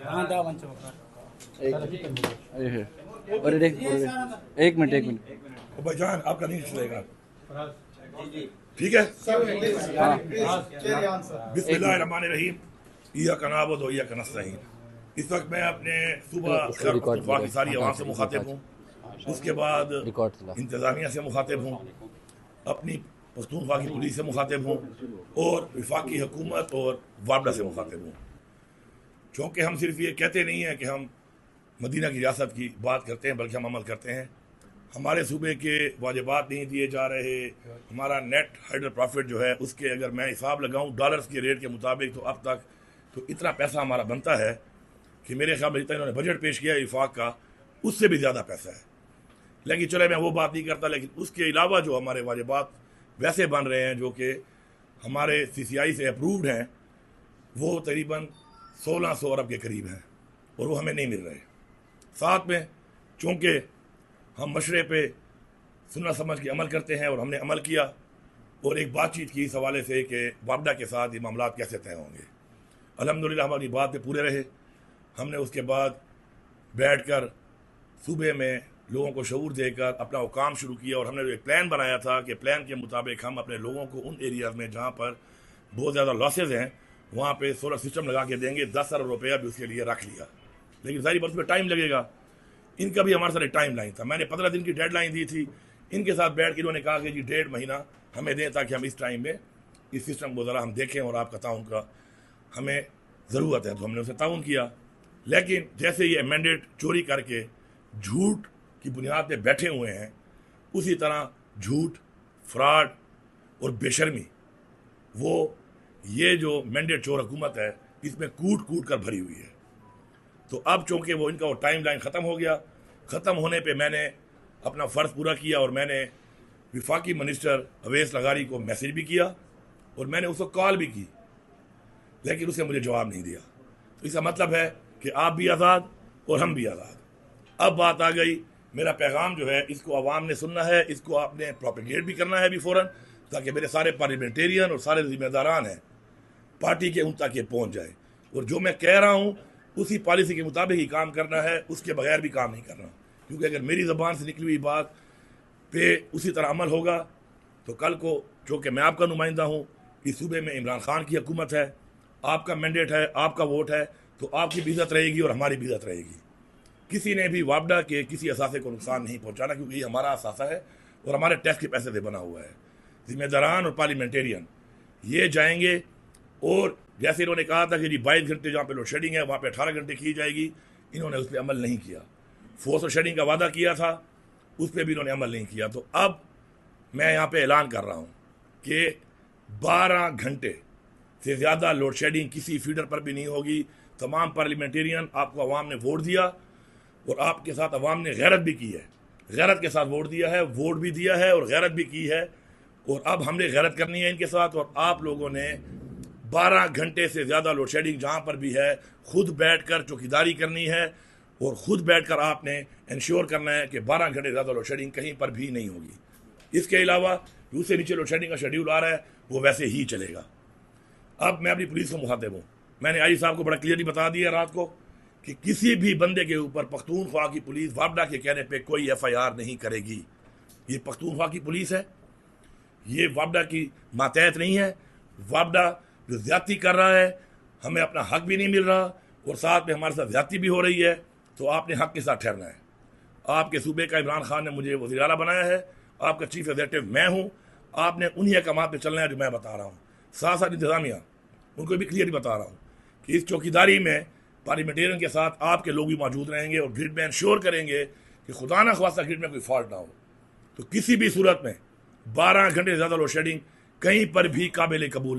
एक मिनट भाईजान आपका नहीं चलेगा, ठीक है। बिस्मिल्लाहिर्रहमानिर्रहीम, इय्याका नअबुदु व इय्याका नस्तईन। इस वक्त मैं अपने सूबा की सारी आवाम से मुखातिब हूँ, उसके बाद इंतज़ामिया से मुखातिब हूँ, अपनी पख्तूनख्वा की पुलिस से मुखातिब हूँ और वफाकी हुकूमत और वापडा से मुखातिब हूँ। चूँकि हम सिर्फ ये कहते नहीं हैं कि हम मदीना की रियासत की बात करते हैं, बल्कि हम अमल करते हैं। हमारे सूबे के वाजिबात नहीं दिए जा रहे, हमारा नेट हाइडर प्रॉफिट जो है उसके अगर मैं हिसाब लगाऊं डॉलर्स के रेट के मुताबिक तो अब तक तो इतना पैसा हमारा बनता है कि मेरे ख्याल में जितना इन्होंने बजट पेश किया इफाक का उससे भी ज़्यादा पैसा है। लेकिन चले मैं वो बात नहीं करता, लेकिन उसके अलावा जो हमारे वाजिबात वैसे बन रहे हैं जो कि हमारे CCI से अप्रूव्ड हैं, वो तकरीबन 1600 अरब के करीब हैं और वो हमें नहीं मिल रहे। साथ में चूँकि हम मशरे पे सुनना समझ के अमल करते हैं और हमने अमल किया और एक बातचीत की इस हवाले से कि वापडा के साथ ये मामला कैसे तय होंगे। अल्हम्दुलिल्लाह हमारी बात पे पूरे रहे। हमने उसके बाद बैठकर सूबे में लोगों को शऊर देकर अपना वो काम शुरू किया और हमने एक प्लान बनाया था कि प्लान के मुताबिक हम अपने लोगों को उन एरियाज़ में जहाँ पर बहुत ज़्यादा लॉसेज हैं वहाँ पे सोलर सिस्टम लगा के देंगे। 10 अरब रुपया भी उसके लिए रख लिया, लेकिन सारी बात में टाइम लगेगा। इनका भी हमारे साथ एक टाइम लाइन था, मैंने 15 दिन की डेडलाइन दी थी। इनके साथ बैठ के इन्होंने कहा कि जी 1.5 महीना हमें दें ताकि हम इस टाइम में इस सिस्टम को ज़रा हम देखें और आपका ताउन का हमें ज़रूरत है। तो हमने उनसे ताउन किया, लेकिन जैसे ये मैंडेट चोरी करके झूठ की बुनियाद पे बैठे हुए हैं, उसी तरह झूठ, फ्रॉड और बेशर्मी वो ये जो मैंडेट चोर हुकूमत है इसमें कूट कूट कर भरी हुई है। तो अब चूँकि वो इनका वो टाइम लाइन ख़त्म हो गया, ख़त्म होने पे मैंने अपना फ़र्ज़ पूरा किया और मैंने वफाकी मिनिस्टर अवैस लगारी को मैसेज भी किया और मैंने उसको कॉल भी की, लेकिन उसने मुझे जवाब नहीं दिया। तो इसका मतलब है कि आप भी आज़ाद और हम भी आज़ाद। अब बात आ गई, मेरा पैगाम जो है इसको आवाम ने सुनना है, इसको आपने प्रोपेगेट भी करना है अभी फ़ौरन, ताकि मेरे सारे पार्लियामेंटेरियन और सारे जिम्मेदारान हैं पार्टी के उन तक ये पहुँच जाए। और जो मैं कह रहा हूँ उसी पॉलिसी के मुताबिक ही काम करना है, उसके बगैर भी काम नहीं करना। क्योंकि अगर मेरी ज़बान से निकली हुई बात पे उसी तरह अमल होगा तो कल को चूँकि मैं आपका नुमाइंदा हूँ, इस सूबे में इमरान खान की हुकूमत है, आपका मैंडेट है, आपका वोट है, तो आपकी भी इज़्ज़त रहेगी और हमारी भी इज़्ज़त रहेगी। किसी ने भी वापडा के किसी असासे को नुकसान नहीं पहुँचाना, क्योंकि ये हमारा असासा है और हमारे टैक्स के पैसे से बना हुआ है। जिम्मेदारान और पार्लियामेंटेरियन ये जाएंगे और जैसे इन्होंने कहा था कि जी 22 घंटे जहाँ पे लोड शेडिंग है वहाँ पे 18 घंटे की जाएगी, इन्होंने उस पर अमल नहीं किया। फोर्स और शेडिंग का वादा किया था, उस पर भी इन्होंने अमल नहीं किया। तो अब मैं यहाँ पे ऐलान कर रहा हूँ कि 12 घंटे से ज़्यादा लोड शेडिंग किसी फीडर पर भी नहीं होगी। तमाम पार्लियामेंटेरियन, आपको अवाम ने वोट दिया और आपके साथ अवाम ने गैरत भी की है, गैरत के साथ वोट दिया है, वोट भी दिया है और गैरत भी की है। और अब हमने गैरत करनी है इनके साथ। और आप लोगों ने 12 घंटे से ज़्यादा लोड शेडिंग जहाँ पर भी है खुद बैठकर चौकीदारी करनी है और ख़ुद बैठकर आपने इंश्योर करना है कि 12 घंटे ज़्यादा लोड शेडिंग कहीं पर भी नहीं होगी। इसके अलावा दूसरे नीचे लोड शेडिंग का शेड्यूल आ रहा है, वो वैसे ही चलेगा। अब मैं अपनी पुलिस को मुखातिब हूँ, मैंने आई साहब को बड़ा क्लियरली बता दिया रात को कि किसी भी बंदे के ऊपर पख्तूनख्वा की पुलिस वापडा के कहने पे कोई FIR नहीं करेगी। ये पख्तूनख्वा की पुलिस है, ये वापडा की मातहत नहीं है। वापडा जो ज्यादती कर रहा है, हमें अपना हक भी नहीं मिल रहा और साथ में हमारे साथ ज्यादती भी हो रही है, तो आपने हक के साथ ठहरना है। आपके सूबे का इमरान खान ने मुझे वज़ीर आला बनाया है, आपका चीफ एग्जीक्यूटिव मैं हूँ, आपने उन्हीं अहकामात पे चलना है जो मैं बता रहा हूँ। साथ साथ इंतज़ामिया उनको भी क्लियरली बता रहा हूँ कि इस चौकीदारी में पार्लियामेंटेरियन के साथ आपके लोग भी मौजूद रहेंगे और ग्रिड में इंश्योर करेंगे कि खुदा ना ख्वास्ता ग्रिड में कोई फॉल्ट ना हो। तो किसी भी सूरत में 12 घंटे से ज़्यादा लोड शेडिंग कहीं पर भी काबिल कबूल नहीं।